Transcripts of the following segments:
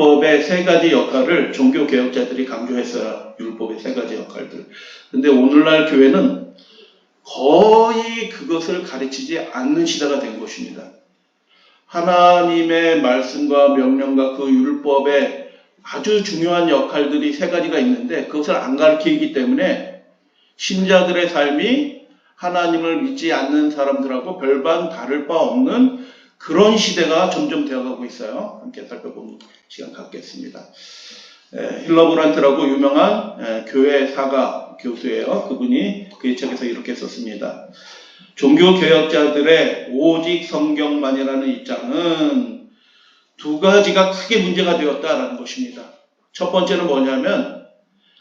율법의 세 가지 역할을 종교 개혁자들이 강조했어요. 율법의 세 가지 역할들. 근데 오늘날 교회는 거의 그것을 가르치지 않는 시대가 된 것입니다. 하나님의 말씀과 명령과 그 율법의 아주 중요한 역할들이 세 가지가 있는데 그것을 안 가르치기 때문에 신자들의 삶이 하나님을 믿지 않는 사람들하고 별반 다를 바 없는 그런 시대가 점점 되어가고 있어요. 함께 살펴보는 시간 갖겠습니다. 힐러브란트라고 유명한 교회 사가 교수예요. 그분이 그의 책에서 이렇게 썼습니다. 종교개혁자들의 오직 성경만이라는 입장은 두 가지가 크게 문제가 되었다라는 것입니다. 첫 번째는 뭐냐면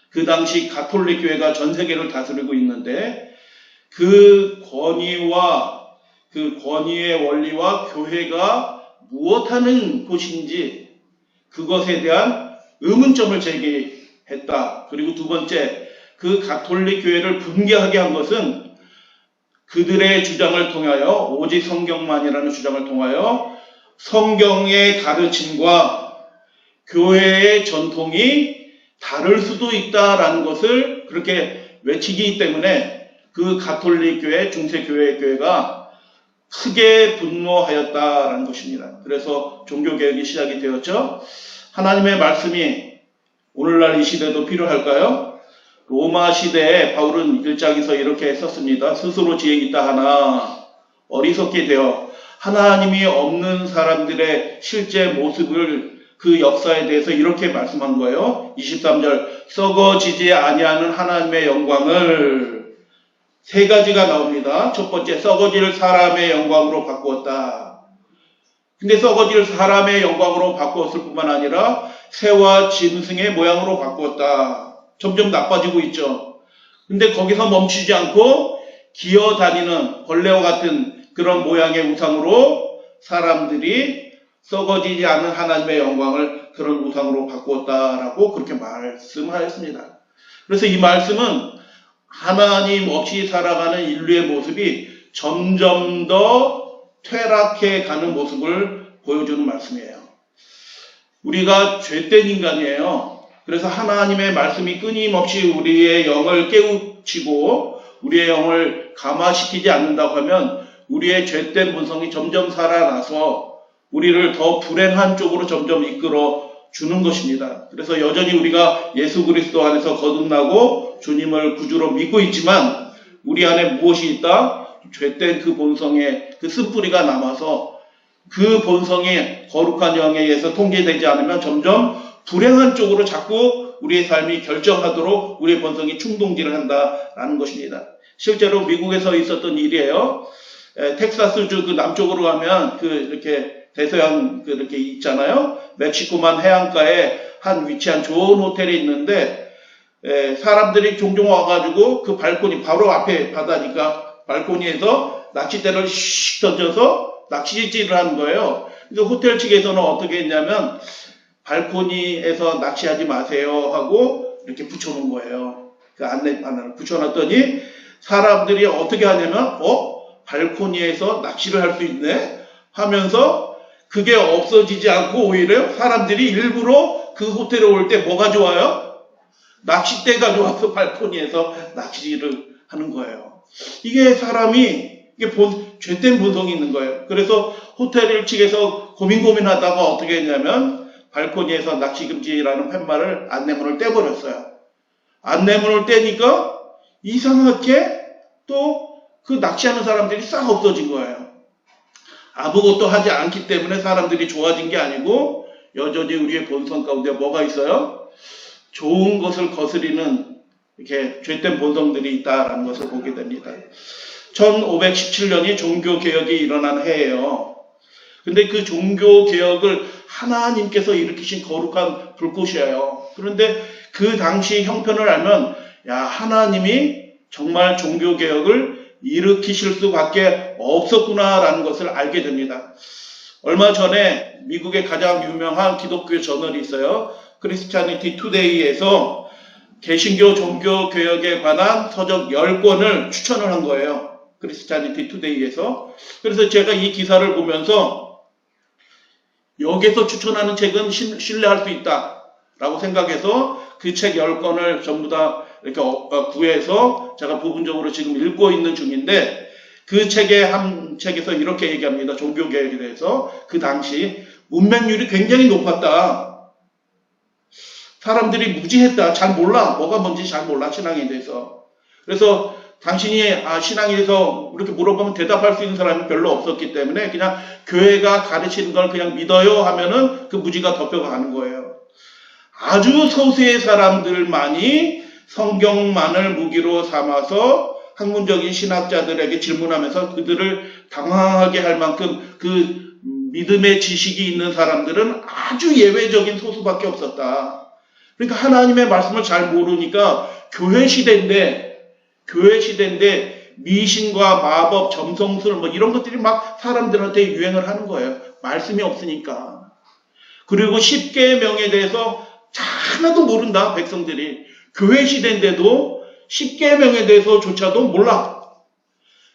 그 당시 가톨릭 교회가 전 세계를 다스리고 있는데 그 권위의 원리와 교회가 무엇하는 곳인지 그것에 대한 의문점을 제기했다. 그리고 두 번째, 그 가톨릭 교회를 분개하게 한 것은 그들의 주장을 통하여 오직 성경만이라는 주장을 통하여 성경의 가르침과 교회의 전통이 다를 수도 있다라는 것을 그렇게 외치기 때문에 그 가톨릭 교회, 중세교회가 크게 분노하였다라는 것입니다. 그래서 종교개혁이 시작이 되었죠. 하나님의 말씀이 오늘날 이 시대도 필요할까요? 로마 시대에 바울은 1장에서 이렇게 썼습니다. 스스로 지혜 있다 하나 어리석게 되어 하나님이 없는 사람들의 실제 모습을 그 역사에 대해서 이렇게 말씀한 거예요. 23절 썩어지지 아니하는 하나님의 영광을 세 가지가 나옵니다. 첫 번째, 썩어질 사람의 영광으로 바꾸었다. 근데 썩어질 사람의 영광으로 바꾸었을 뿐만 아니라 새와 짐승의 모양으로 바꾸었다. 점점 나빠지고 있죠. 근데 거기서 멈추지 않고 기어다니는 벌레와 같은 그런 모양의 우상으로 사람들이 썩어지지 않은 하나님의 영광을 그런 우상으로 바꾸었다라고 그렇게 말씀하였습니다. 그래서 이 말씀은 하나님 없이 살아가는 인류의 모습이 점점 더 퇴락해 가는 모습을 보여주는 말씀이에요. 우리가 죄된 인간이에요. 그래서 하나님의 말씀이 끊임없이 우리의 영을 깨우치고 우리의 영을 감화시키지 않는다고 하면 우리의 죄된 본성이 점점 살아나서 우리를 더 불행한 쪽으로 점점 이끌어 주는 것입니다. 그래서 여전히 우리가 예수 그리스도 안에서 거듭나고 주님을 구주로 믿고 있지만 우리 안에 무엇이 있다? 죄된 그 본성의 그 쓴뿌리가 남아서 그 본성이 거룩한 영에 의해서 통제되지 않으면 점점 불행한 쪽으로 자꾸 우리의 삶이 결정하도록 우리의 본성이 충동질을 한다라는 것입니다. 실제로 미국에서 있었던 일이에요. 텍사스주 그 남쪽으로 가면 이렇게 대서양 이렇게 있잖아요. 멕시코만 해안가에 위치한 좋은 호텔이 있는데 사람들이 종종 와가지고 그 발코니 바로 앞에 바다니까 발코니에서 낚싯대를 슉 던져서 낚시질을 하는 거예요. 그래서 호텔 측에서는 어떻게 했냐면 발코니에서 낚시하지 마세요 하고 이렇게 붙여놓은 거예요. 그 안내판을 붙여놨더니 사람들이 어떻게 하냐면 발코니에서 낚시를 할 수 있네 하면서 그게 없어지지 않고 오히려 사람들이 일부러 그 호텔에 올 때 뭐가 좋아요? 낚싯대가 좋아서 발코니에서 낚시를 하는 거예요. 이게 사람이 죄된 본성이 있는 거예요. 그래서 호텔 측에서 고민하다가 어떻게 했냐면 발코니에서 낚시 금지라는 팻말을 안내문을 떼버렸어요. 안내문을 떼니까 이상하게 또 그 낚시하는 사람들이 싹 없어진 거예요. 아무것도 하지 않기 때문에 사람들이 좋아진 게 아니고 여전히 우리의 본성 가운데 뭐가 있어요? 좋은 것을 거스리는 이렇게 죄된 본성들이 있다라는 것을 보게 됩니다. 1517년이 종교개혁이 일어난 해예요. 근데 그 종교개혁을 하나님께서 일으키신 거룩한 불꽃이에요. 그런데 그 당시 형편을 알면 하나님이 정말 종교개혁을 일으키실 수밖에 없었구나라는 것을 알게 됩니다. 얼마 전에 미국의 가장 유명한 기독교 저널이 있어요. 크리스티애니티 투데이에서 개신교 종교개혁에 관한 서적 10권을 추천을 한 거예요. 크리스티애니티 투데이에서. 그래서 제가 이 기사를 보면서 여기서 추천하는 책은 신뢰할 수 있다라고 생각해서 그 책 10권을 전부 다 이렇게 구해서 제가 부분적으로 지금 읽고 있는 중인데, 그 책의 한 책에서 이렇게 얘기합니다. 종교개혁에 대해서. 그 당시 문맹률이 굉장히 높았다. 사람들이 무지했다. 잘 몰라. 뭐가 뭔지 잘 몰라. 신앙에 대해서. 그래서 당신이 신앙에 대해서 이렇게 물어보면 대답할 수 있는 사람이 별로 없었기 때문에 그냥 교회가 가르치는 걸 그냥 믿어요 하면은 그 무지가 덮여가는 거예요. 아주 소수의 사람들만이 성경만을 무기로 삼아서 학문적인 신학자들에게 질문하면서 그들을 당황하게 할 만큼 그 믿음의 지식이 있는 사람들은 아주 예외적인 소수밖에 없었다. 그러니까 하나님의 말씀을 잘 모르니까 교회 시대인데 미신과 마법, 점성술 뭐 이런 것들이 막 사람들한테 유행을 하는 거예요. 말씀이 없으니까. 그리고 십계명에 대해서 하나도 모른다, 백성들이. 교회 시대인데도 십계명에 대해서조차도 몰라.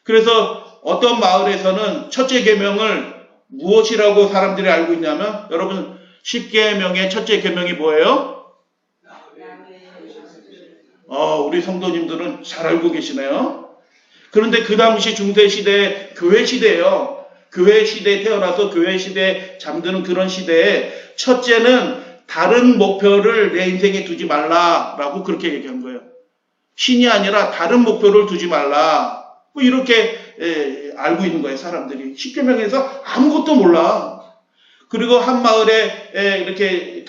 그래서 어떤 마을에서는 첫째 계명을 무엇이라고 사람들이 알고 있냐면, 여러분 십계명의 첫째 계명이 뭐예요? 우리 성도님들은 잘 알고 계시네요. 그런데 그 당시 중세시대 교회 시대예요. 교회 시대에 태어나서 교회 시대에 잠드는 그런 시대에 첫째는 다른 목표를 내 인생에 두지 말라라고 그렇게 얘기한 거예요. 신이 아니라 다른 목표를 두지 말라. 뭐 이렇게 알고 있는 거예요, 사람들이. 십계명에서 아무것도 몰라. 그리고 한 마을에 이렇게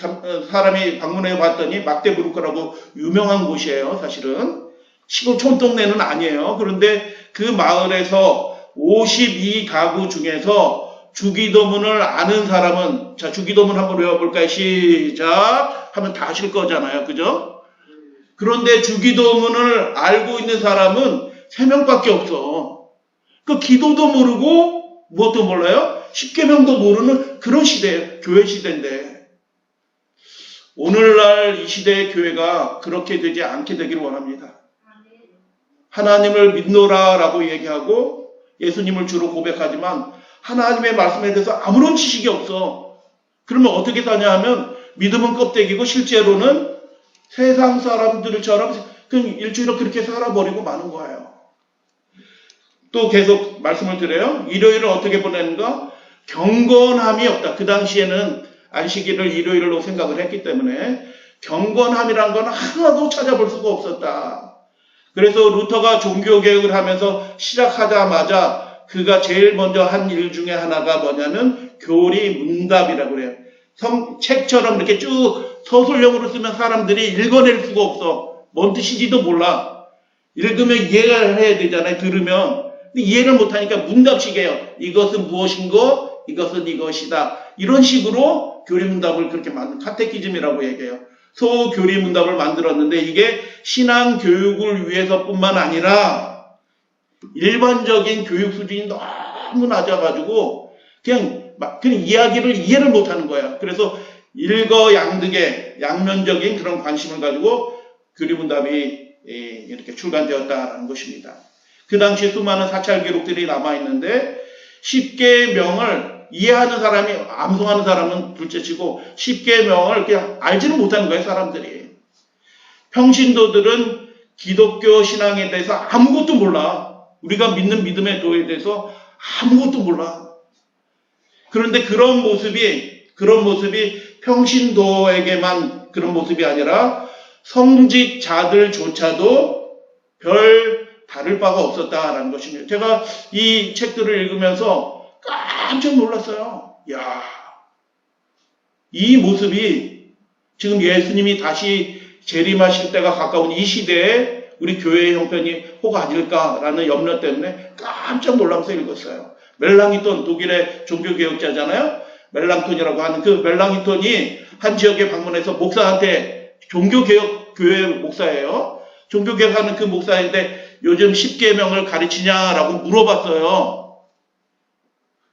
사람이 방문해 봤더니 막대부르크라고 유명한 곳이에요, 사실은. 시골 촌동네는 아니에요. 그런데 그 마을에서 52가구 중에서 주기도문을 아는 사람은, 자, 주기도문 한번 외워볼까요? 시작! 하면 다 아실 거잖아요. 그죠? 그런데 주기도문을 알고 있는 사람은 3명밖에 없어. 그 기도도 모르고 무엇도 몰라요? 십계명도 모르는 그런 시대예요. 교회 시대인데. 오늘날 이 시대의 교회가 그렇게 되지 않게 되기를 원합니다. 하나님을 믿노라라고 얘기하고 예수님을 주로 고백하지만 하나님의 말씀에 대해서 아무런 지식이 없어. 그러면 어떻게 사냐 하면 믿음은 껍데기고 실제로는 세상 사람들처럼 그냥 일주일을 그렇게 살아버리고 마는 거예요. 또 계속 말씀을 드려요. 일요일을 어떻게 보내는가? 경건함이 없다. 그 당시에는 안식일을 일요일로 생각을 했기 때문에 경건함이란 건 하나도 찾아볼 수가 없었다. 그래서 루터가 종교개혁을 하면서 시작하자마자 그가 제일 먼저 한 일 중에 하나가 뭐냐면 교리 문답이라고 그래요. 책처럼 이렇게 쭉 서술형으로 쓰면 사람들이 읽어낼 수가 없어. 뭔 뜻인지도 몰라. 읽으면 이해를 해야 되잖아요. 들으면. 근데 이해를 못하니까 문답식이에요. 이것은 무엇인고 이것은 이것이다. 이런 식으로 교리문답을 그렇게 만든 카테키즘이라고 얘기해요. 소교리문답을 만들었는데 이게 신앙교육을 위해서뿐만 아니라 일반적인 교육 수준이 너무 낮아가지고 그냥 이야기를 이해를 못하는 거야. 그래서 일거양득의 양면적인 그런 관심을 가지고 교리문답이 이렇게 출간되었다라는 것입니다. 그 당시 수많은 사찰 기록들이 남아있는데 십계명을 이해하는 사람이, 암송하는 사람은 둘째치고 십계명을 그냥 알지는 못하는 거예요, 사람들이. 평신도들은 기독교 신앙에 대해서 아무것도 몰라. 우리가 믿는 믿음의 도에 대해서 아무것도 몰라. 그런데 그런 모습이 평신도에게만 그런 모습이 아니라 성직자들조차도 별 다를 바가 없었다라는 것입니다. 제가 이 책들을 읽으면서 깜짝 놀랐어요. 야, 이 모습이 지금 예수님이 다시 재림하실 때가 가까운 이 시대에 우리 교회의 형편이 혹 아닐까라는 염려 때문에 깜짝 놀라면서 읽었어요. 멜랑히톤, 독일의 종교개혁자잖아요. 멜랑톤이라고 하는 그 멜랑히톤이 한 지역에 방문해서 목사한테, 종교개혁 교회 목사예요. 종교개혁하는 그 목사인데 요즘 십계명을 가르치냐라고 물어봤어요.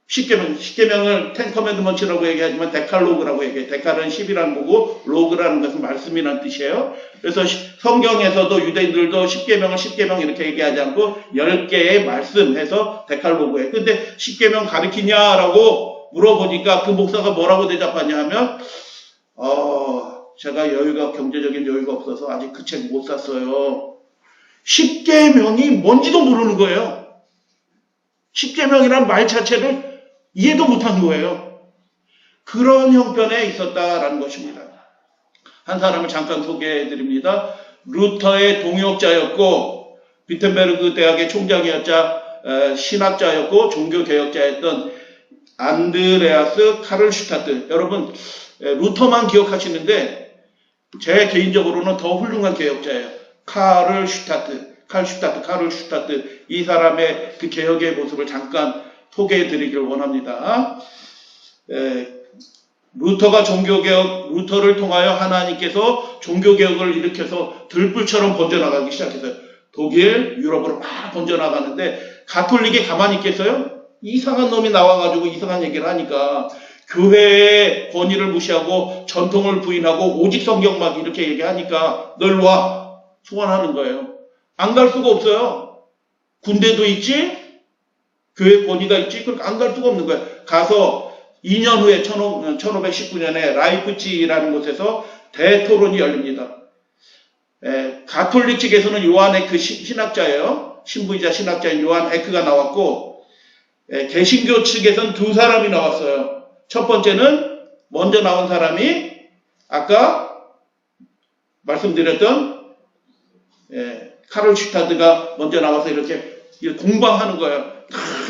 십계명을 텐커맨드먼트라고 얘기하지만 데칼로그라고 얘기해요. 데칼은 10이라는 거고 로그라는 것은 말씀이라는 뜻이에요. 그래서 성경에서도 유대인들도 십계명 이렇게 얘기하지 않고 10개의 말씀 해서 데칼로그예요. 근데 십계명 가르치냐라고 물어보니까 그 목사가 뭐라고 대답하냐 하면 제가 경제적인 여유가 없어서 아직 그 책 못 샀어요. 십계명이 뭔지도 모르는 거예요. 십계명이란 말 자체를 이해도 못하는 거예요. 그런 형편에 있었다라는 것입니다. 한 사람을 잠깐 소개해 드립니다. 루터의 동역자였고 비텐베르그 대학의 총장이었자 신학자였고 종교개혁자였던 안드레아스 카를 슈타트. 여러분 루터만 기억하시는데 제 개인적으로는 더 훌륭한 개혁자예요. 카를 슈타트. 이 사람의 그 개혁의 모습을 잠깐 소개해 드리길 원합니다. 루터를 통하여 하나님께서 종교개혁을 일으켜서 들불처럼 번져나가기 시작했어요. 독일, 유럽으로 막 번져나가는데 가톨릭이 가만히 있겠어요? 이상한 놈이 나와가지고 이상한 얘기를 하니까 교회의 권위를 무시하고 전통을 부인하고 오직 성경 막 이렇게 얘기하니까 널 와 소환하는 거예요. 안 갈 수가 없어요. 군대도 있지, 교회 권위가 있지, 그러니까 안 갈 수가 없는 거예요. 가서 2년 후에 1519년에 라이프치히라는 곳에서 대토론이 열립니다. 가톨릭 측에서는 요한 에크 신학자예요. 신부이자 신학자인 요한 에크가 나왔고, 개신교 측에서는 두 사람이 나왔어요. 첫 번째는 먼저 나온 사람이 아까 말씀드렸던 카를 슈타드가 먼저 나와서 이렇게 공방하는 거예요.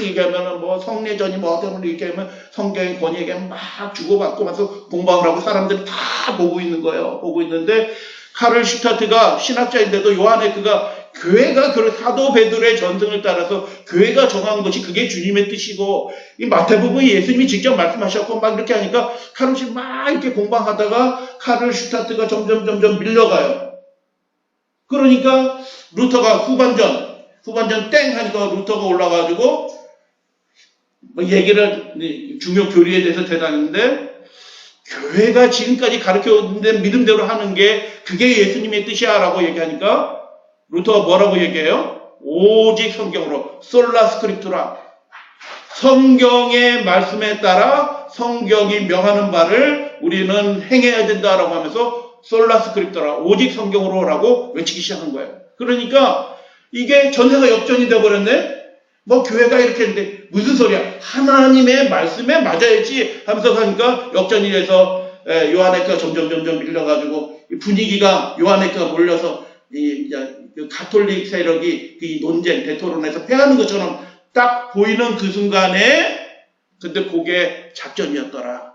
얘기하면 뭐 성례전이 뭐 어떤 이렇게 하면 성경의 권위 얘기하면 막 주고받고 면서 공방을 하고 사람들이 다 보고 있는 거예요. 보고 있는데 카를 슈타트가 신학자인데도 요한 에크가 교회가 그 사도 베드로의 전승을 따라서 교회가 정한 것이 그게 주님의 뜻이고 이 마태복음이 예수님이 직접 말씀하셨고 막 이렇게 하니까 카를 슈타트 막 이렇게 공방하다가 카를 슈타트가 점점 밀려가요. 그러니까 루터가 후반전 땡 하니까 루터가 올라가지고 뭐 얘기를 중요 교리에 대해서 대답했는데 교회가 지금까지 가르쳐오는데 믿음대로 하는 게 그게 예수님의 뜻이야 라고 얘기하니까 루터가 뭐라고 얘기해요? 오직 성경으로 솔라 스크립투라, 성경의 말씀에 따라 성경이 명하는 바를 우리는 행해야 된다라고 하면서 솔라 스크립투라, 오직 성경으로 라고 외치기 시작한 거예요. 그러니까 이게 전세가 역전이 되어버렸네? 뭐 교회가 이렇게 했는데 무슨 소리야? 하나님의 말씀에 맞아야지 하면서 하니까 역전이 돼서 요한 에크가 점점 밀려가지고 분위기가 요한 에크가 몰려서 이 가톨릭 세력이 이 논쟁, 대토론에서 패하는 것처럼 딱 보이는 그 순간에 근데 그게 작전이었더라.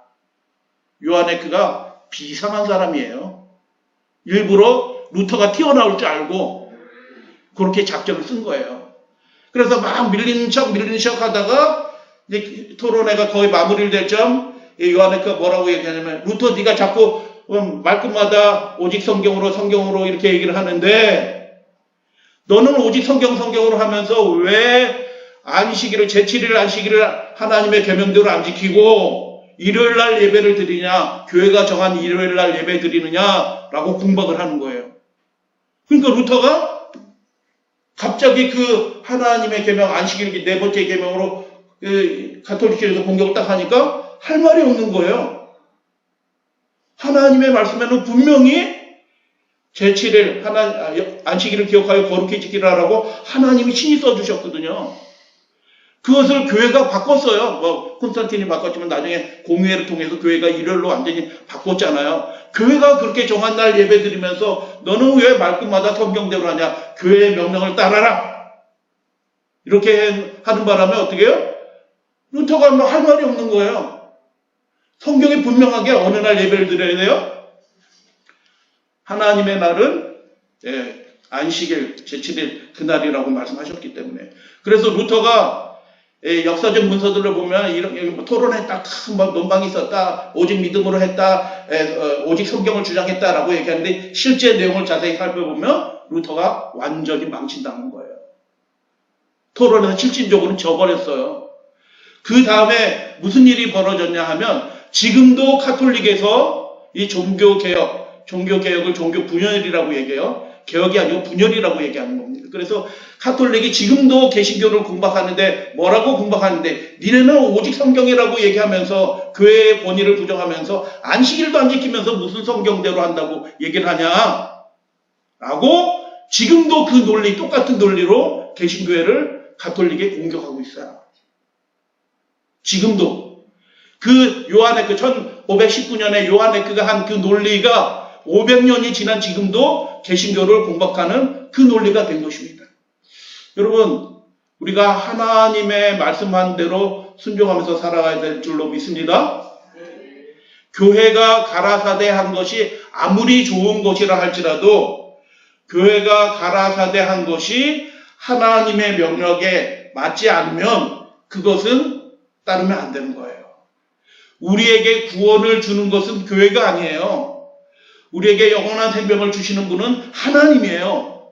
요한 에크가 비상한 사람이에요. 일부러 루터가 튀어나올 줄 알고 그렇게 작전을 쓴 거예요. 그래서 막 밀리는 척 하다가 이제 토론회가 거의 마무리를 될 점 요한 에크가 뭐라고 얘기하냐면 루터 네가 자꾸 말끝마다 오직 성경으로 이렇게 얘기를 하는데 너는 오직 성경으로 하면서 왜 안식일을 제7일 안식일을 하나님의 계명대로 안 지키고 일요일 날 예배를 드리냐, 교회가 정한 일요일 날 예배 드리느냐라고 공박을 하는 거예요. 그러니까 루터가 갑자기 그 하나님의 계명 안식일 네 번째 계명으로 가톨릭교에서 공격을 딱 하니까 할 말이 없는 거예요. 하나님의 말씀에는 분명히 제7일 안식일을 기억하여 거룩히 지키라라고 하나님이 친히 써주셨거든요. 그것을 교회가 바꿨어요. 뭐 콘스탄틴이 바꿨지만 나중에 공의회를 통해서 교회가 일요일로 완전히 바꿨잖아요. 교회가 그렇게 정한 날 예배 드리면서 너는 왜 말끝마다 성경대로 하냐? 교회의 명령을 따라라. 이렇게 하는 바람에 어떻게 해요? 루터가 뭐 할 말이 없는 거예요. 성경이 분명하게 어느 날 예배를 드려야 돼요? 하나님의 날은 안식일 제7일 그날이라고 말씀하셨기 때문에. 그래서 루터가 역사적 문서들을 보면 이런 토론했다, 막 논방이 있었다, 오직 믿음으로 했다, 오직 성경을 주장했다라고 얘기하는데 실제 내용을 자세히 살펴보면 루터가 완전히 망신당한 거예요. 토론에서 실질적으로 져버렸어요. 그 다음에 무슨 일이 벌어졌냐 하면 지금도 카톨릭에서 이 종교개혁을 종교 분열이라고 얘기해요. 개혁이 아니고 분열이라고 얘기하는 겁니다. 그래서 가톨릭이 지금도 개신교를 공박하는데 뭐라고 공박하는데 니네는 오직 성경이라고 얘기하면서 교회의 권위를 부정하면서 안식일도 안 지키면서 무슨 성경대로 한다고 얘기를 하냐 라고 지금도 그 논리 똑같은 논리로 개신교회를 가톨릭에 공격하고 있어요. 지금도 그 요한에크 1519년에 요한에크가 한 그 논리가 500년이 지난 지금도 개신교를 공박하는 그 논리가 된 것입니다. 여러분 우리가 하나님의 말씀한 대로 순종하면서 살아가야 될 줄로 믿습니다. 교회가 가라사대한 것이 아무리 좋은 것이라 할지라도 교회가 가라사대한 것이 하나님의 명령에 맞지 않으면 그것은 따르면 안 되는 거예요. 우리에게 구원을 주는 것은 교회가 아니에요. 우리에게 영원한 생명을 주시는 분은 하나님이에요.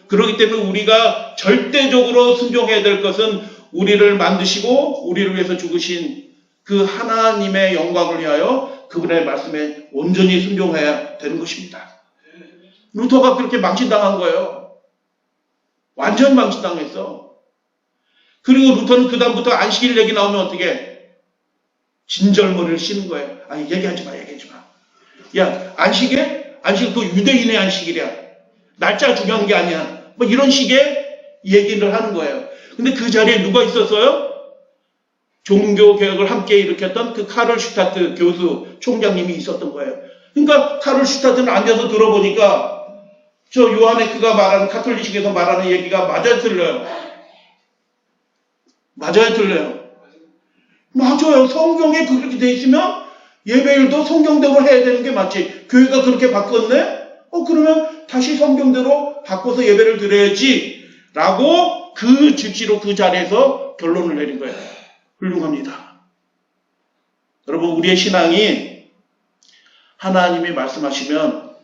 그렇기 때문에 우리가 절대적으로 순종해야 될 것은 우리를 만드시고 우리를 위해서 죽으신 그 하나님의 영광을 위하여 그분의 말씀에 온전히 순종해야 되는 것입니다. 루터가 그렇게 망신당한 거예요. 완전 망신당했어. 그리고 루터는 그 다음부터 안식일 얘기 나오면 어떻게 진절머리를 씌는 거예요. 아니 얘기하지 마. 야 안식일 그 유대인의 안식일이야. 날짜 중요한 게 아니야. 뭐 이런 식의 얘기를 하는 거예요. 근데 그 자리에 누가 있었어요? 종교 개혁을 함께 일으켰던 그 카를 슈타트 교수 총장님이 있었던 거예요. 그러니까 카를 슈타트는 앉아서 들어보니까 저 요한에크가 말하는 카톨릭식에서 말하는 얘기가 맞아요, 틀려요? 맞아요, 틀려요? 맞아요. 성경에 그렇게 돼 있으면 예배일도 성경대로 해야 되는 게 맞지. 교회가 그렇게 바꿨네? 그러면 다시 성경대로 바꿔서 예배를 드려야지. 라고 그 즉시로 그 자리에서 결론을 내린 거예요. 훌륭합니다. 여러분, 우리의 신앙이 하나님이 말씀하시면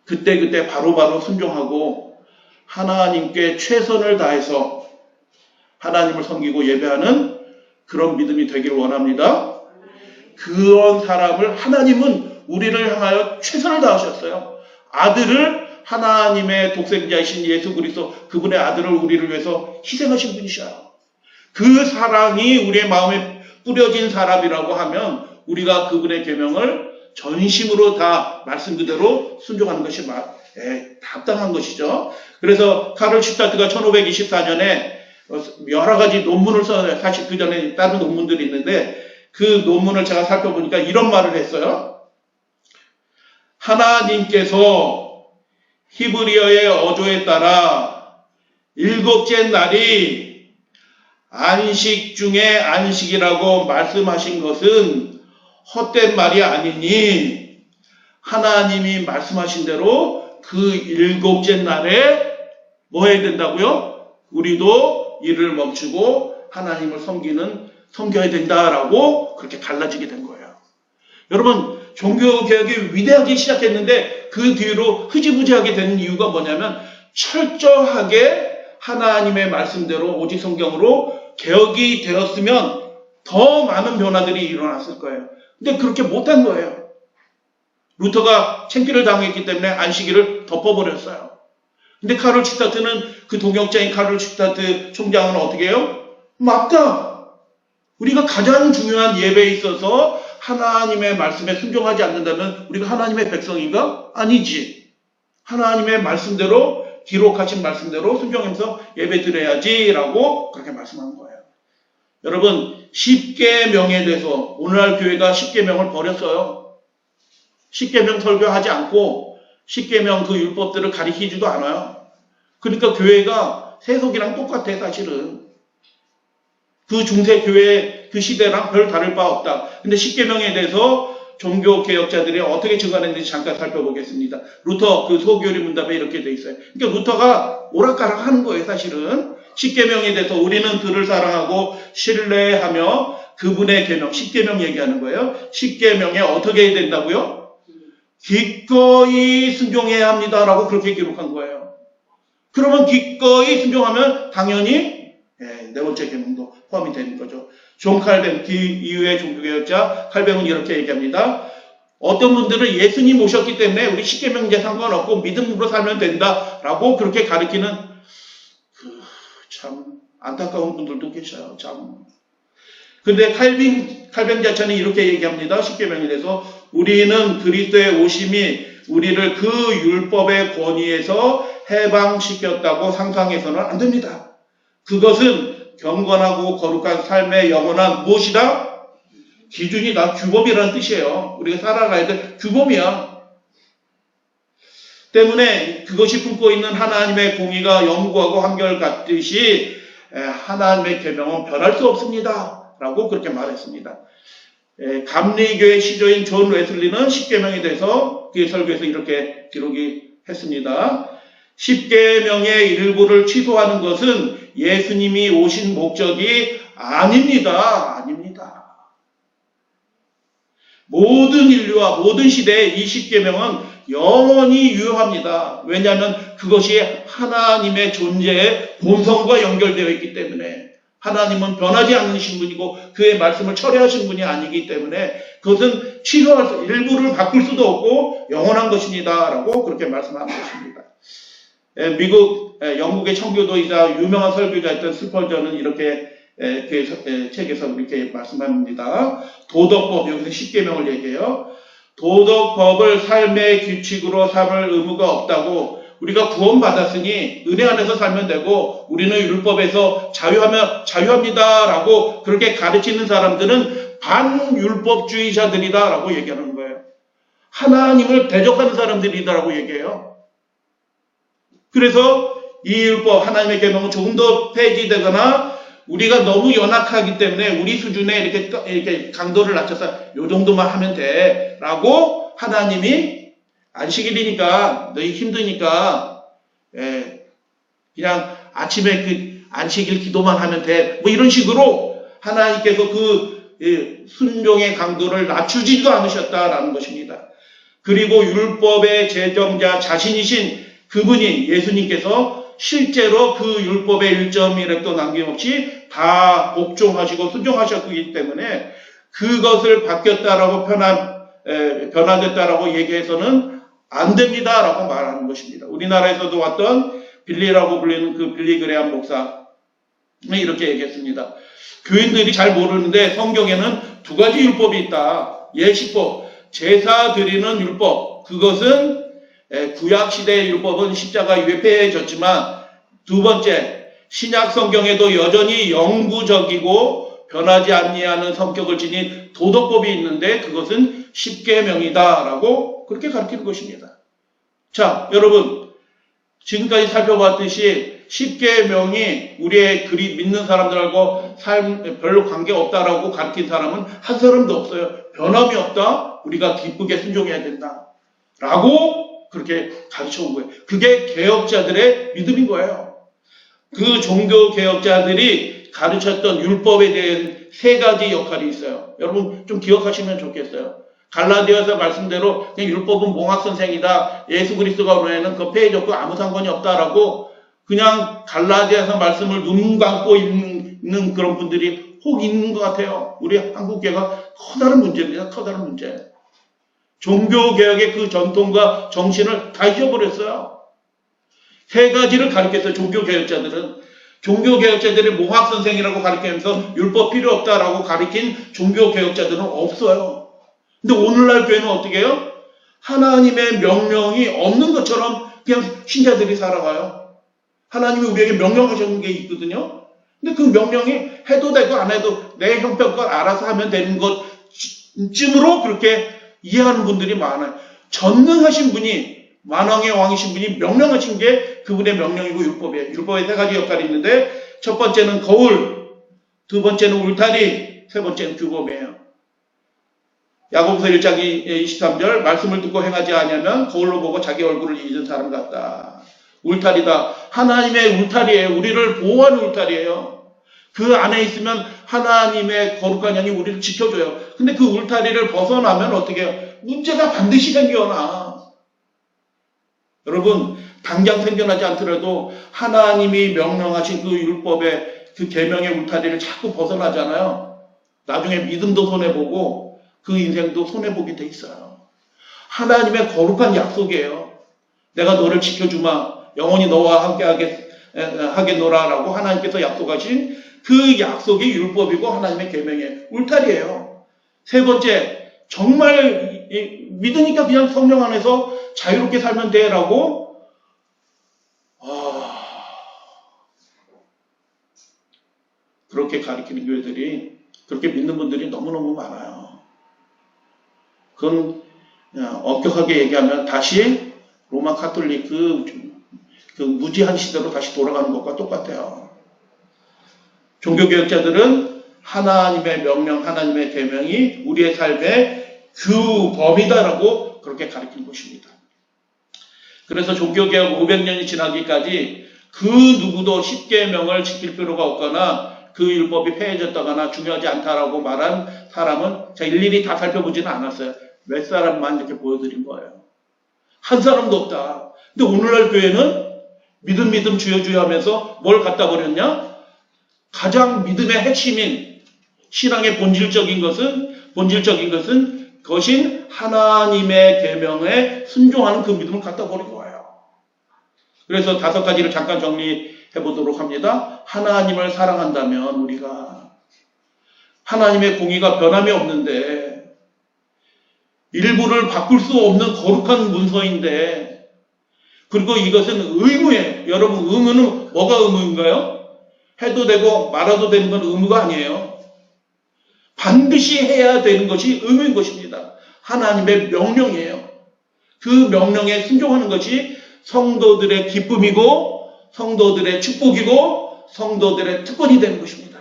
그때 바로바로 순종하고 하나님께 최선을 다해서 하나님을 섬기고 예배하는 그런 믿음이 되기를 원합니다. 그런 사람을 하나님은 우리를 향하여 최선을 다하셨어요. 아들을 하나님의 독생자이신 예수 그리스도 그분의 아들을 우리를 위해서 희생하신 분이셔요. 그 사랑이 우리의 마음에 뿌려진 사람이라고 하면 우리가 그분의 계명을 전심으로 다 말씀 그대로 순종하는 것이 합당한 것이죠. 그래서 카를 슈타트가 1524년에 여러 가지 논문을 써요. 사실 그 전에 다른 논문들이 있는데 그 논문을 제가 살펴보니까 이런 말을 했어요. 하나님께서 히브리어의 어조에 따라 일곱째 날이 안식 중에 안식이라고 말씀하신 것은 헛된 말이 아니니 하나님이 말씀하신 대로 그 일곱째 날에 뭐 해야 된다고요? 우리도 일을 멈추고 하나님을 섬겨야 된다라고 그렇게 갈라지게 된 거예요. 여러분, 종교개혁이 위대하게 시작했는데 그 뒤로 흐지부지하게 되는 이유가 뭐냐면 철저하게 하나님의 말씀대로 오직 성경으로 개혁이 되었으면 더 많은 변화들이 일어났을 거예요. 근데 그렇게 못한 거예요. 루터가 창피를 당했기 때문에 안식일을 덮어버렸어요. 근데 카를 슈타트는 그 동역자인 카를 슈타트 총장은 어떻게 해요? 맞다. 우리가 가장 중요한 예배에 있어서 하나님의 말씀에 순종하지 않는다면 우리가 하나님의 백성인가? 아니지. 하나님의 말씀대로 기록하신 말씀대로 순종하면서 예배 드려야지라고 그렇게 말씀한 거예요. 여러분, 십계명에 대해서 오늘날 교회가 십계명을 버렸어요. 십계명 설교하지 않고 십계명 그 율법들을 가리키지도 않아요. 그러니까 교회가 세속이랑 똑같아 사실은. 그 중세교회 그 시대랑 별 다를 바 없다. 근데 십계명에 대해서 종교개혁자들이 어떻게 증언했는지 잠깐 살펴보겠습니다. 루터 그 소교리 문답에 이렇게 돼 있어요. 그러니까 루터가 오락가락 하는 거예요 사실은. 십계명에 대해서 우리는 그를 사랑하고 신뢰하며 그분의 계명, 십계명 얘기하는 거예요. 십계명에 어떻게 해야 된다고요? 기꺼이 순종해야 합니다라고 그렇게 기록한 거예요. 그러면 기꺼이 순종하면 당연히 네 번째 계명도 포함이 되는 거죠. 존 칼뱅, 그 이후의 종교개혁자 칼뱅은 이렇게 얘기합니다. 어떤 분들은 예수님 오셨기 때문에 우리 십계명제 상관없고 믿음으로 살면 된다라고 그렇게 가르치는 참 안타까운 분들도 계셔요. 참. 근데 칼빈 자체는 이렇게 얘기합니다. 십계명에 대해서 우리는 그리스도의 오심이 우리를 그 율법의 권위에서 해방시켰다고 상상해서는 안 됩니다. 그것은 경건하고 거룩한 삶의 영원한 무엇이다? 기준이다. 규범이라는 뜻이에요. 우리가 살아가야 될 규범이야. 때문에 그것이 품고 있는 하나님의 공의가 영구하고 한결같듯이 하나님의 계명은 변할 수 없습니다. 라고 그렇게 말했습니다. 감리교의 시조인 존 웨슬리는 십계명에 대해서 그의 설교에서 이렇게 기록이 했습니다. 십계명의 일부를 취소하는 것은 예수님이 오신 목적이 아닙니다. 아닙니다. 모든 인류와 모든 시대에 이 십계명은 영원히 유효합니다. 왜냐하면 그것이 하나님의 존재의 본성과 연결되어 있기 때문에 하나님은 변하지 않으신 분이고 그의 말씀을 철회하신 분이 아니기 때문에 그것은 취소할 수, 일부를 바꿀 수도 없고 영원한 것입니다. 라고 그렇게 말씀하는 것입니다. 영국의 청교도이자 유명한 설교자였던 스펄전은 이렇게 그 책에서 이렇게 말씀합니다. 도덕법, 여기서 십계명을 얘기해요. 도덕법을 삶의 규칙으로 삼을 의무가 없다고 우리가 구원받았으니 은혜 안에서 살면 되고 우리는 율법에서 자유합니다라고 그렇게 가르치는 사람들은 반율법주의자들이다라고 얘기하는 거예요. 하나님을 대적하는 사람들이다라고 얘기해요. 그래서 이 율법, 하나님의 계명은 조금 더 폐지되거나 우리가 너무 연약하기 때문에 우리 수준에 이렇게 강도를 낮춰서 요 정도만 하면 돼 라고 하나님이 안식일이니까 너희 힘드니까 그냥 아침에 그 안식일 기도만 하면 돼 뭐 이런 식으로 하나님께서 그 순종의 강도를 낮추지도 않으셨다라는 것입니다. 그리고 율법의 제정자 자신이신 그분이 예수님께서 실제로 그 율법의 1.1획도 남김없이 다 복종하시고 순종하셨기 때문에 그것을 바뀌었다라고 변화됐다라고 얘기해서는 안 됩니다라고 말하는 것입니다. 우리나라에서도 왔던 빌리라고 불리는 그 빌리 그레함 목사는 이렇게 얘기했습니다. 교인들이 잘 모르는데 성경에는 두 가지 율법이 있다. 예식법, 제사 드리는 율법. 그것은 구약시대의 율법은 십자가 이후에 폐해졌지만 두 번째, 신약 성경에도 여전히 영구적이고 변하지 아니하는 성격을 지닌 도덕법이 있는데 그것은 십계명이다라고 그렇게 가르치는 것입니다. 자, 여러분 지금까지 살펴봤듯이 십계명이 우리의 믿는 사람들하고 삶 별로 관계없다라고 가르친 사람은 한 사람도 없어요. 변함이 없다. 우리가 기쁘게 순종해야 된다. 라고 그렇게 가르쳐 온 거예요. 그게 개혁자들의 믿음인 거예요. 그 종교 개혁자들이 가르쳤던 율법에 대한 세 가지 역할이 있어요. 여러분 좀 기억하시면 좋겠어요. 갈라디아서 말씀대로 그냥 율법은 몽학선생이다. 예수 그리스도가 오면은 그 폐해졌고 아무 상관이 없다라고 그냥 갈라디아서 말씀을 눈 감고 있는 그런 분들이 혹 있는 것 같아요. 우리 한국교회가 커다란 문제입니다. 커다란 문제. 종교개혁의 그 전통과 정신을 다 잊어버렸어요. 세 가지를 가르쳤어요. 종교개혁자들의 몽학선생이라고 가르치면서 율법 필요 없다라고 가르친 종교개혁자들은 없어요. 근데 오늘날 교회는 어떻게 해요? 하나님의 명령이 없는 것처럼 그냥 신자들이 살아가요. 하나님이 우리에게 명령하시는 게 있거든요. 근데 그 명령이 해도 되고 안 해도 내 형편껏 알아서 하면 되는 것쯤으로 그렇게 이해하는 분들이 많아요. 전능하신 분이 만왕의 왕이신 분이 명령하신 게 그분의 명령이고 율법이에요. 율법에 세 가지 역할이 있는데 첫 번째는 거울, 두 번째는 울타리, 세 번째는 규범이에요. 야고보서 1장 23절 말씀을 듣고 행하지 아니하면 거울로 보고 자기 얼굴을 잊은 사람 같다. 울타리다. 하나님의 울타리예요. 우리를 보호하는 울타리예요. 그 안에 있으면 하나님의 거룩한 영이 우리를 지켜줘요. 근데 그 울타리를 벗어나면 어떻게 해요? 문제가 반드시 생겨나. 여러분 당장 생겨나지 않더라도 하나님이 명령하신 그 율법의 그 계명의 울타리를 자꾸 벗어나잖아요. 나중에 믿음도 손해보고 그 인생도 손해보게 돼 있어요. 하나님의 거룩한 약속이에요. 내가 너를 지켜주마. 영원히 너와 함께 하겠노라라고 하나님께서 약속하신 그 약속이 율법이고 하나님의 계명의 울타리예요. 세 번째, 정말 믿으니까 그냥 성령 안에서 자유롭게 살면 돼라고 그렇게 가르치는 교회들이, 그렇게 믿는 분들이 너무너무 많아요. 그건 엄격하게 얘기하면 다시 로마 카톨릭 그 무지한 시대로 다시 돌아가는 것과 똑같아요. 종교개혁자들은 하나님의 명령, 하나님의 계명이 우리의 삶의 규범이다라고 그렇게 가르치는 것입니다. 그래서 종교개혁 500년이 지나기까지 그 누구도 10계명을 지킬 필요가 없거나 그 율법이 폐해졌다거나 중요하지 않다라고 말한 사람은 제가 일일이 다 살펴보지는 않았어요. 몇 사람만 이렇게 보여드린 거예요. 한 사람도 없다. 근데 오늘날 교회는 믿음 주여 주여 하면서 뭘 갖다 버렸냐? 가장 믿음의 핵심인 신앙의 본질적인 것은 그것인 하나님의 계명에 순종하는 그 믿음을 갖다 버린 거예요. 그래서 5가지를 잠깐 정리해 보도록 합니다. 하나님을 사랑한다면 우리가 하나님의 공의가 변함이 없는데 일부를 바꿀 수 없는 거룩한 문서인데, 그리고 이것은 의무예요. 여러분, 의무는 뭐가 의무인가요? 해도 되고 말아도 되는 건 의무가 아니에요. 반드시 해야 되는 것이 의무인 것입니다. 하나님의 명령이에요. 그 명령에 순종하는 것이 성도들의 기쁨이고 성도들의 축복이고 성도들의 특권이 되는 것입니다.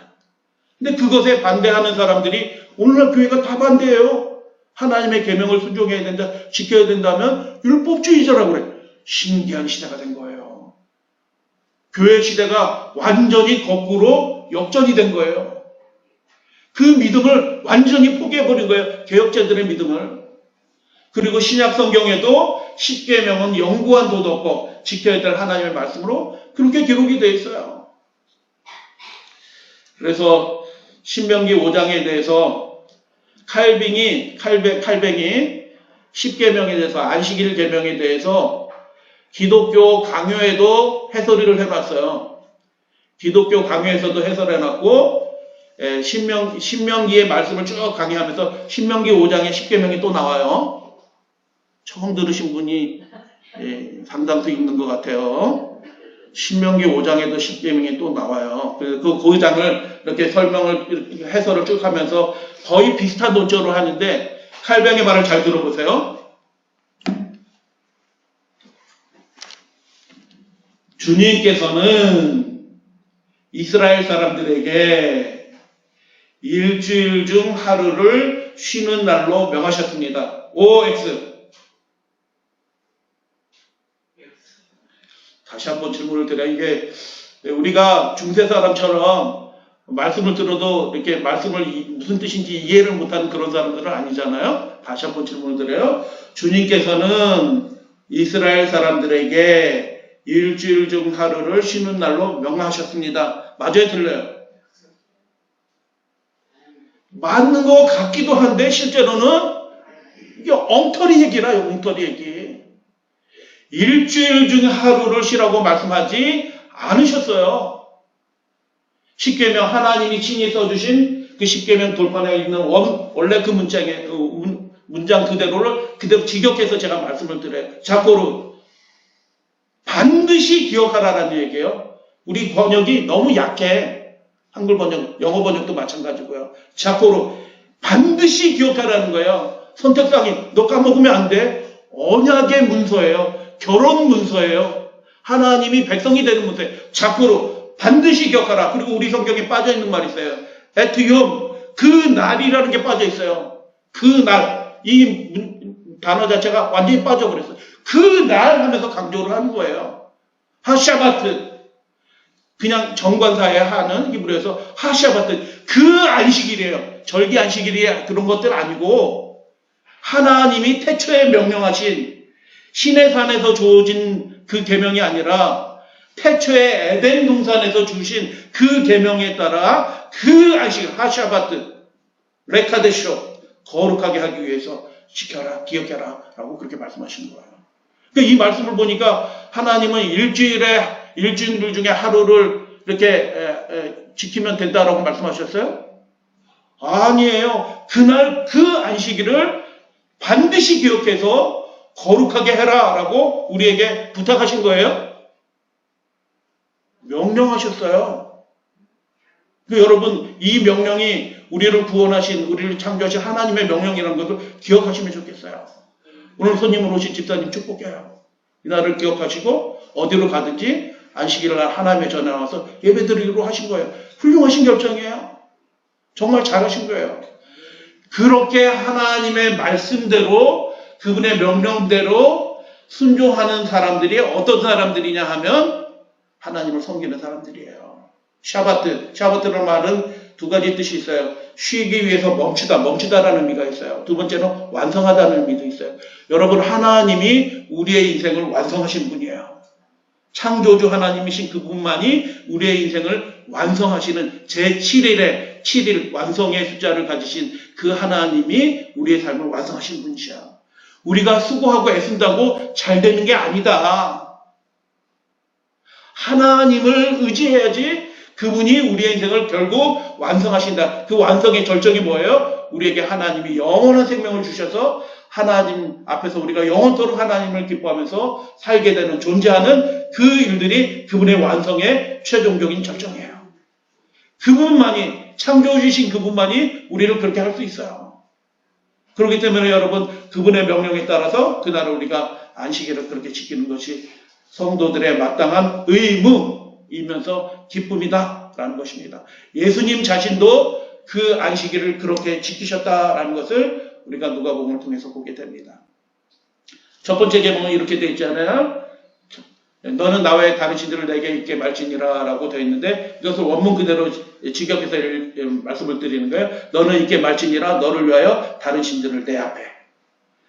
근데 그것에 반대하는 사람들이 오늘날 교회가 다 반대해요. 하나님의 계명을 순종해야 된다, 지켜야 된다면 율법주의자라고 그래. 신기한 시대가 된 거예요. 교회 시대가 완전히 거꾸로 역전이 된 거예요. 그 믿음을 완전히 포기해버린 거예요. 개혁자들의 믿음을. 그리고 신약 성경에도 10계명은 영구한 도덕법, 지켜야 될 하나님의 말씀으로 그렇게 기록이 되어 있어요. 그래서 신명기 5장에 대해서 칼뱅이 10계명에 대해서, 안식일 계명에 대해서 기독교 강요에도 해설을 해놨어요. 기독교 강요에서도 해설해놨고, 신명기의 말씀을 쭉 강의하면서 신명기 5장에 10계명이 또 나와요. 처음 들으신 분이 상당수 있는 것 같아요. 신명기 5장에도 10계명이 또 나와요. 그 장을 이렇게 해설을 쭉 하면서 거의 비슷한 논조로 하는데, 칼뱅의 말을 잘 들어보세요. 주님께서는 이스라엘 사람들에게 일주일 중 하루를 쉬는 날로 명하셨습니다. OX. 다시 한번 질문을 드려요. 이게 우리가 중세 사람처럼 말씀을 들어도 이렇게 말씀을 무슨 뜻인지 이해를 못하는 그런 사람들은 아니잖아요. 다시 한번 질문을 드려요. 주님께서는 이스라엘 사람들에게 일주일 중 하루를 쉬는 날로 명하셨습니다. 맞아요, 틀려요? 맞는 것 같기도 한데 실제로는 이게 엉터리 얘기라요. 엉터리 얘기. 일주일 중 하루를 쉬라고 말씀하지 않으셨어요. 10계명, 하나님이 친히 써주신 그 10계명 돌판에 있는 원래 그 문장 그대로 직역해서 제가 말씀을 드려요. 자고로 반드시 기억하라라는 얘기예요. 우리 번역이 너무 약해. 한글 번역, 영어 번역도 마찬가지고요. 자고로 반드시 기억하라는 거예요. 선택상이 너 까먹으면 안 돼. 언약의 문서예요. 결혼 문서예요. 하나님이 백성이 되는 문서예요. 자고로 반드시 기억하라. 그리고 우리 성경에 빠져있는 말이 있어요. 에트욤, 그 날이라는 게 빠져있어요. 그 날, 이 단어 자체가 완전히 빠져버렸어요. 그 날 하면서 강조를 하는 거예요. 하샤바트, 그냥 정관사에 하는 히브리어에서 하샤바트, 그 안식일이에요. 절기 안식일이야, 그런 것들 아니고 하나님이 태초에 명령하신 신의 산에서 주어진 그 계명이 아니라 태초에 에덴 동산에서 주신 그 계명에 따라 그 안식, 하샤바트, 레카데쇼, 거룩하게 하기 위해서 지켜라, 기억해라 라고 그렇게 말씀하시는 거예요. 그러니까 이 말씀을 보니까 하나님은 일주일 중에 하루를 이렇게 지키면 된다라고 말씀하셨어요? 아니에요. 그날 그 안식일을 반드시 기억해서 거룩하게 해라 라고 우리에게 부탁하신 거예요. 명령하셨어요. 여러분, 이 명령이 우리를 구원하신, 우리를 창조하신 하나님의 명령이라는 것을 기억하시면 좋겠어요. 오늘 손님으로 오신 집사님 축복해요. 이날을 기억하시고 어디로 가든지 안식일을 하나님의 전에 나와서 예배드리기로 하신 거예요. 훌륭하신 결정이에요. 정말 잘하신 거예요. 그렇게 하나님의 말씀대로, 그분의 명령대로 순종하는 사람들이 어떤 사람들이냐 하면 하나님을 섬기는 사람들이에요. 샤바트라는 말은 두 가지 뜻이 있어요. 쉬기 위해서 멈추다라는 의미가 있어요. 두 번째는 완성하다는 의미도 있어요. 여러분, 하나님이 우리의 인생을 완성하신 분이에요. 창조주 하나님이신 그분만이 우리의 인생을 완성하시는 제7일의 7일 완성의 숫자를 가지신 그 하나님이 우리의 삶을 완성하신 분이셔. 우리가 수고하고 애쓴다고 잘 되는 게 아니다. 하나님을 의지해야지 그분이 우리의 인생을 결국 완성하신다. 그 완성의 절정이 뭐예요? 우리에게 하나님이 영원한 생명을 주셔서 하나님 앞에서 우리가 영원토록 하나님을 기뻐하면서 살게 되는, 존재하는 그 일들이 그분의 완성의 최종적인 절정이에요. 그분만이, 창조주신 그분만이 우리를 그렇게 할 수 있어요. 그렇기 때문에 여러분, 그분의 명령에 따라서 그날을 우리가 안식일을 그렇게 지키는 것이 성도들의 마땅한 의무이면서 기쁨이다라는 것입니다. 예수님 자신도 그 안식일을 그렇게 지키셨다라는 것을 우리가 누가복음을 통해서 보게 됩니다. 첫 번째 계명은 이렇게 되어 있잖아요. 너는 나와의 다른 신들을 내게 있게 말지니라 라고 되어 있는데, 이것을 원문 그대로 직역해서 말씀을 드리는 거예요. 너는 있게 말지니라, 너를 위하여 다른 신들을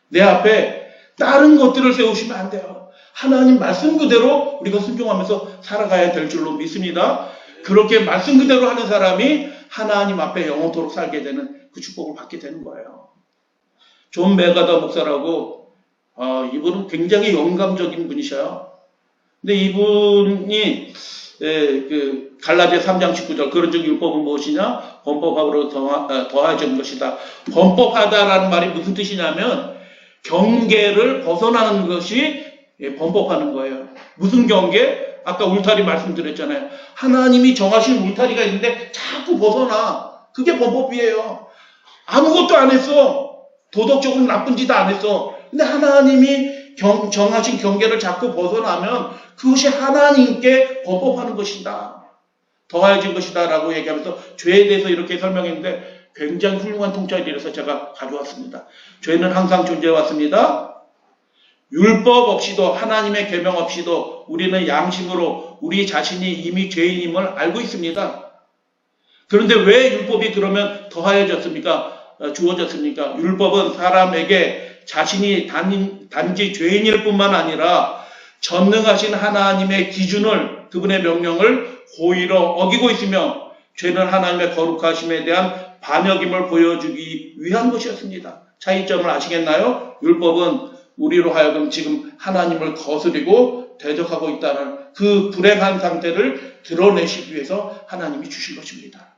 내 앞에 다른 것들을 세우시면 안 돼요. 하나님 말씀 그대로 우리가 순종하면서 살아가야 될 줄로 믿습니다. 그렇게 말씀 그대로 하는 사람이 하나님 앞에 영원토록 살게 되는 그 축복을 받게 되는 거예요. 존 메가더 목사라고, 이분은 굉장히 영감적인 분이셔요. 근데 이분이 그 갈라디아 3장 19절 그런즉 율법은 무엇이냐? 범법함으로 더하여진 것이다. 범법하다라는 말이 무슨 뜻이냐면 경계를 벗어나는 것이 범법하는 거예요. 무슨 경계? 아까 울타리 말씀드렸잖아요. 하나님이 정하신 울타리가 있는데 자꾸 벗어나. 그게 범법이에요. 아무것도 안 했어. 도덕적으로 나쁜 짓 안 했어. 근데 하나님이 정하신 경계를 자꾸 벗어나면 그것이 하나님께 범법하는 것이다. 더하여진 것이다 라고 얘기하면서 죄에 대해서 이렇게 설명했는데 굉장히 훌륭한 통찰이라서 제가 가져왔습니다. 죄는 항상 존재해왔습니다. 율법 없이도, 하나님의 계명 없이도 우리는 양심으로 우리 자신이 이미 죄인임을 알고 있습니다. 그런데 왜 율법이 그러면 더하여졌습니까? 주어졌습니까? 율법은 사람에게 자신이 단지 죄인일 뿐만 아니라 전능하신 하나님의 기준을, 그분의 명령을 고의로 어기고 있으며 죄는 하나님의 거룩하심에 대한 반역임을 보여주기 위한 것이었습니다. 차이점을 아시겠나요? 율법은 우리로 하여금 지금 하나님을 거스리고 대적하고 있다는 그 불행한 상태를 드러내시기 위해서 하나님이 주신 것입니다.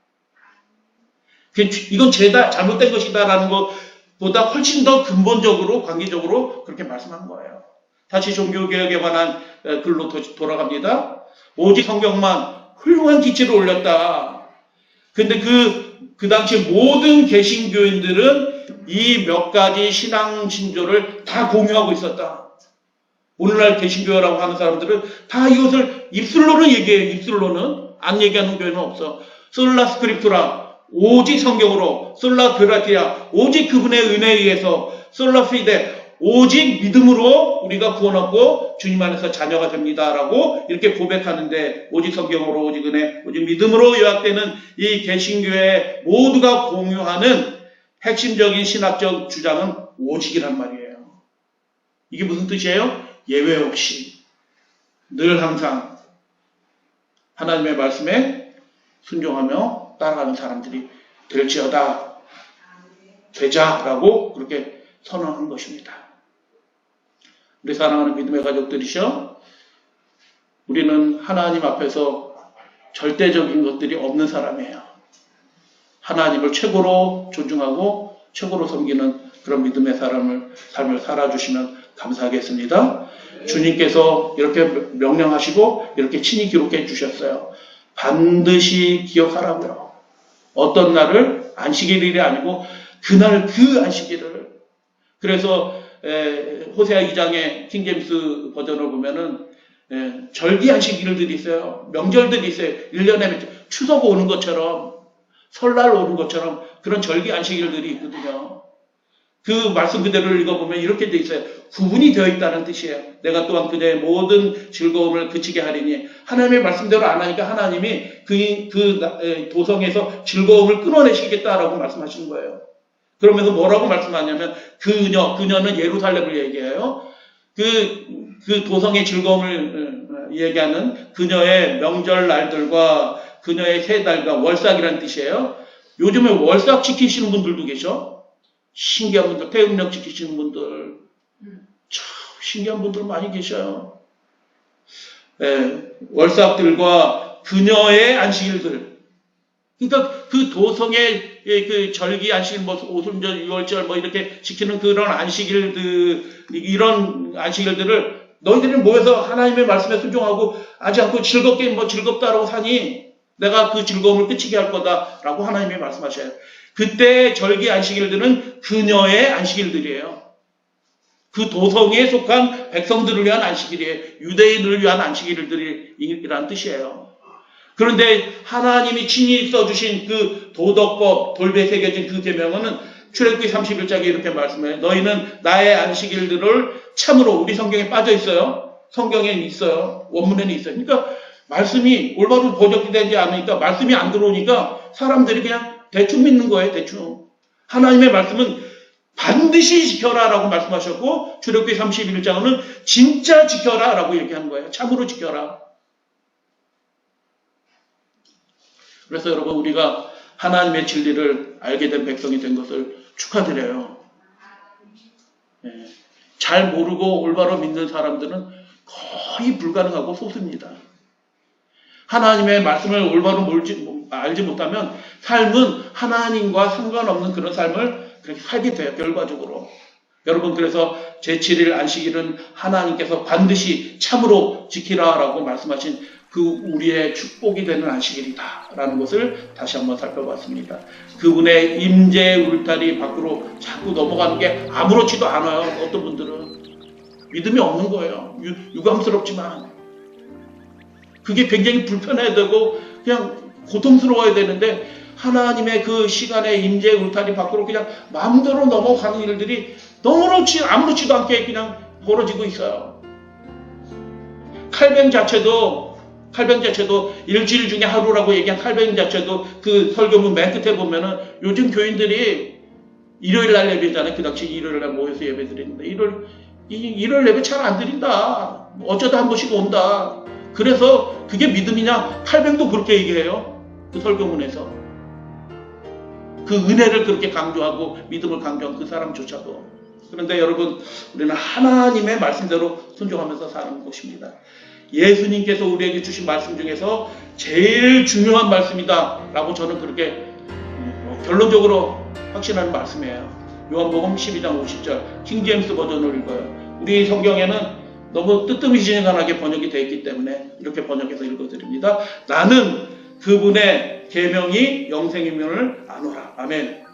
이건 죄다, 잘못된 것이다라는 것보다 훨씬 더 근본적으로, 관계적으로 그렇게 말씀한 거예요. 다시 종교개혁에 관한 글로 돌아갑니다. 오직 성경만 훌륭한 기치를 올렸다. 근데 그 당시 모든 개신교인들은 이 몇 가지 신앙 신조를 다 공유하고 있었다. 오늘날 개신교라고 하는 사람들은 다 이것을 입술로는 얘기해요. 입술로는. 안 얘기하는 교회는 없어. 솔라 스크립투라, 오직 성경으로, 솔라 그라티아, 오직 그분의 은혜에 의해서, 솔라 피데, 오직 믿음으로 우리가 구원받고 주님 안에서 자녀가 됩니다라고 이렇게 고백하는데, 오직 성경으로, 오직 은혜, 오직 믿음으로 요약되는 이 개신교회 모두가 공유하는 핵심적인 신학적 주장은 오직이란 말이에요. 이게 무슨 뜻이에요? 예외 없이 늘 항상 하나님의 말씀에 순종하며 따라가는 사람들이 될지어다, 되자라고 그렇게 선언한 것입니다. 우리 사랑하는 믿음의 가족들이시여, 우리는 하나님 앞에서 절대적인 것들이 없는 사람이에요. 하나님을 최고로 존중하고 최고로 섬기는 그런 믿음의 삶을 살아주시면 감사하겠습니다. 주님께서 이렇게 명령하시고 이렇게 친히 기록해 주셨어요. 반드시 기억하라고요. 어떤 날을, 안식일이 아니고 그날 그 안식일을. 그래서 호세아 2장의 킹제임스 버전을 보면은 절기 안식일들이 있어요. 명절들이 있어요. 1년에 추석 오는 것처럼, 설날 오는 것처럼 그런 절기 안식일들이 있거든요. 그 말씀 그대로 읽어보면 이렇게 돼 있어요. 구분이 되어 있다는 뜻이에요. 내가 또한 그녀의 모든 즐거움을 그치게 하리니, 하나님의 말씀대로 안 하니까 하나님이 그 도성에서 즐거움을 끊어내시겠다라고 말씀하시는 거예요. 그러면서 뭐라고 말씀하냐면 그녀는 예루살렘을 얘기해요. 그 도성의 즐거움을 얘기하는 그녀의 명절 날들과 그녀의 세 달과 월삭이라는 뜻이에요. 요즘에 월삭 지키시는 분들도 계셔. 신기한 분들, 태음력 지키시는 분들, 참 신기한 분들 많이 계셔요. 월삭들과 그녀의 안식일들. 그러니까 그 도성의 그 절기 안식일, 오순절, 유월절 이렇게 지키는 그런 안식일들, 이런 안식일들을 너희들이 모여서 하나님의 말씀에 순종하고 하지 않고 즐겁게 즐겁다라고 사니 내가 그 즐거움을 끝이게 할 거다라고 하나님이 말씀하셔요. 그때 절기 안식일들은 그녀의 안식일들이에요. 그 도성에 속한 백성들을 위한 안식일이에요. 유대인을 위한 안식일들이라는 뜻이에요. 그런데 하나님이 친히 써주신 그 도덕법, 돌배 새겨진 그 계명은 출애굽기 31장에 이렇게 말씀해요. 너희는 나의 안식일들을 참으로, 우리 성경에 빠져 있어요. 성경에 있어요. 원문에는 있어요. 그러니까 말씀이 올바로 번역이 되지 않으니까, 말씀이 안 들어오니까 사람들이 그냥 대충 믿는 거예요. 대충. 하나님의 말씀은 반드시 지켜라 라고 말씀하셨고, 출애굽기 31장은 진짜 지켜라 라고 얘기하는 거예요. 참으로 지켜라. 그래서 여러분, 우리가 하나님의 진리를 알게 된 백성이 된 것을 축하드려요. 잘 모르고 올바로 믿는 사람들은 거의 불가능하고 소수입니다. 하나님의 말씀을 올바로 알지 못하면 삶은 하나님과 상관없는 그런 삶을 그렇게 살게 돼요. 결과적으로. 여러분, 그래서 제7일 안식일은 하나님께서 반드시 참으로 지키라라고 말씀하신 그 우리의 축복이 되는 안식일이다라는 것을 다시 한번 살펴봤습니다. 그분의 임재 울타리 밖으로 자꾸 넘어가는 게 아무렇지도 않아요. 어떤 분들은 믿음이 없는 거예요. 유감스럽지만 그게 굉장히 불편해야 되고 그냥 고통스러워야 되는데, 하나님의 그 시간에 임재 울타리 밖으로 그냥 마음대로 넘어가는 일들이 너무렇지 아무렇지도 않게 그냥 벌어지고 있어요. 칼뱅 자체도 일주일 중에 하루라고 얘기한 칼뱅 자체도 그 설교문 맨 끝에 보면은 요즘 교인들이 일요일 날 예배잖아요. 그 당시 일요일 날 모여서 예배 드리는데 일요일 예배 잘 안 드린다. 어쩌다 한 번씩 온다. 그래서 그게 믿음이냐? 칼뱅도 그렇게 얘기해요. 그 설교문에서. 그 은혜를 그렇게 강조하고 믿음을 강조한 그 사람조차도. 그런데 여러분, 우리는 하나님의 말씀대로 순종하면서 사는 것입니다. 예수님께서 우리에게 주신 말씀 중에서 제일 중요한 말씀이다 라고 저는 그렇게 결론적으로 확신하는 말씀이에요. 요한복음 12장 50절 킹제임스 버전을 읽어요. 우리 성경에는 너무 뜨뜻미지근하게 번역이 되어 있기 때문에 이렇게 번역해서 읽어드립니다. 나는 그분의 계명이 영생이면을 아노라. 아멘.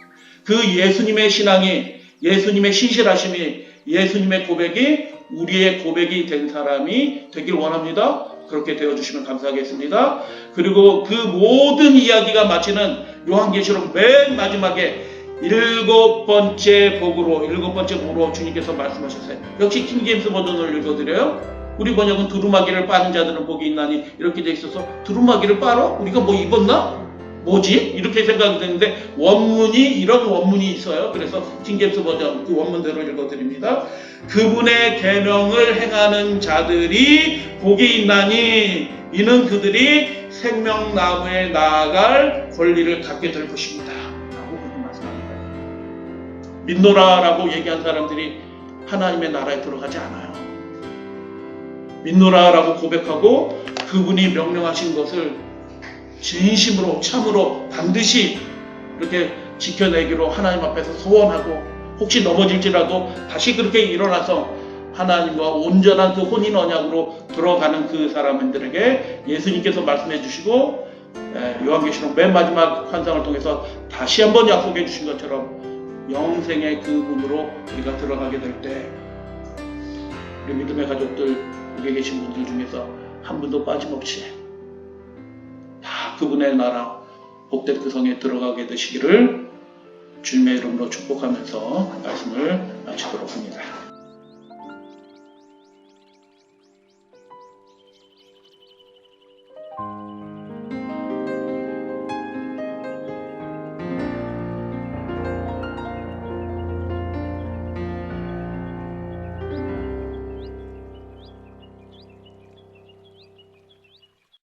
그 예수님의 신앙이, 예수님의 신실하심이, 예수님의 고백이 우리의 고백이 된 사람이 되길 원합니다. 그렇게 되어주시면 감사하겠습니다. 그리고 그 모든 이야기가 마치는 요한계시록 맨 마지막에 7번째 복으로 주님께서 말씀하셨어요. 역시 킹제임스 버전을 읽어드려요. 우리 번역은 두루마기를 빠는 자들은 복이 있나니 이렇게 돼 있어서, 두루마기를 빨어? 우리가 뭐 입었나? 뭐지? 이렇게 생각이 드는데 이런 원문이 있어요. 그래서 킹제임스 버전 그 원문대로 읽어드립니다. 그분의 계명을 행하는 자들이 복이 있나니 이는 그들이 생명나무에 나아갈 권리를 갖게 될 것입니다. 라고 그렇게 말씀합니다. 믿노라라고 얘기한 사람들이 하나님의 나라에 들어가지 않아요. 믿노라라고 고백하고 그분이 명령하신 것을 진심으로 참으로 반드시 이렇게 지켜내기로 하나님 앞에서 소원하고 혹시 넘어질지라도 다시 그렇게 일어나서 하나님과 온전한 그 혼인 언약으로 들어가는 그 사람들에게 예수님께서 말씀해 주시고 요한계시록 맨 마지막 환상을 통해서 다시 한번 약속해 주신 것처럼 영생의 그 문으로 우리가 들어가게 될 때 우리 믿음의 가족들 여기 계신 분들 중에서 한 분도 빠짐없이 다 그분의 나라 복된 그 성에 들어가게 되시기를 주님의 이름으로 축복하면서 말씀을 마치도록 합니다.